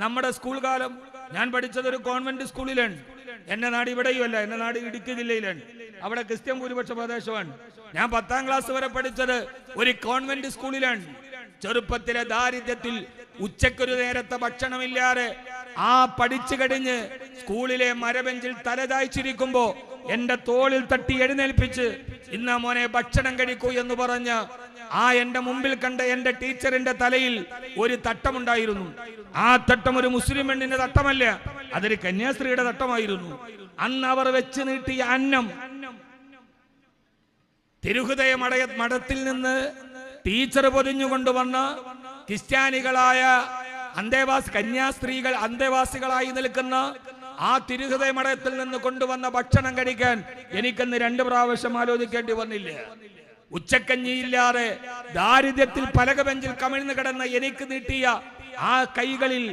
നമ്മുടെ സ്കൂൾ കാലം ഞാൻ പഠിച്ചത് ഒരു കോൺവെന്റ് സ്കൂളിലാണ്. എന്റെ നാട് ഇവിടെയുമല്ല, എന്റെ നാട് ഇടുക്കി ജില്ലയിലാണ്. അവിടെ ക്രിസ്ത്യൻ ഭൂരിപക്ഷ പ്രദേശമാണ്. ഞാൻ 10ാം ക്ലാസ് വരെ പഠിച്ചത് ഒരു കോൺവെന്റ് സ്കൂളിലാണ്. ചെറുപ്പത്തിലെ ദാരിദ്ര്യത്തിൽ ഉച്ചക്കൊരു നേരത്തെ ഭക്ഷണമില്ലാതെ പഠിച്ചു കഴിഞ്ഞ് സ്കൂളിലെ മരബെഞ്ചിൽ തലചായ്ച്ചിരിക്കുമ്പോ എന്റെ തോളിൽ തട്ടി എഴുന്നേൽപ്പിച്ച് ഇന്നാ മോനെ ഭക്ഷണം കഴിക്കൂ എന്ന് പറഞ്ഞ എന്റെ മുമ്പിൽ കണ്ട എന്റെ ടീച്ചറിന്റെ തലയിൽ ഒരു തട്ടമുണ്ടായിരുന്നു. ആ തട്ടം ഒരു മുസ്ലിം പെണ്ണിന്റെ തട്ടമല്ല, അതൊരു കന്യാസ്ത്രീയുടെ തട്ടമായിരുന്നു. അന്ന് അവർ വെച്ച് നീട്ടിയ അന്നം തിരുഹൃദയ മഠത്തിൽ നിന്ന് ടീച്ചർ പൊതിഞ്ഞുകൊണ്ടുവന്ന ക്രിസ്ത്യാനികളായ കന്യാസ്ത്രീകൾ അന്തേവാസികളായി നിൽക്കുന്ന തിരുഹൃദയ മഠത്തിൽ നിന്ന് കൊണ്ടുവന്ന ഭക്ഷണം കഴിക്കാൻ എനിക്കന്ന് 2 പ്രാവശ്യം ആലോചിക്കേണ്ടി വന്നില്ല. ഉച്ചക്കഞ്ഞിയില്ലാതെ ദാരിദ്ര്യത്തിൽ പലക ബെഞ്ചിൽ കമിഴ്ന്നു കിടന്ന എനിക്ക് നീട്ടിയ കൈകളിൽ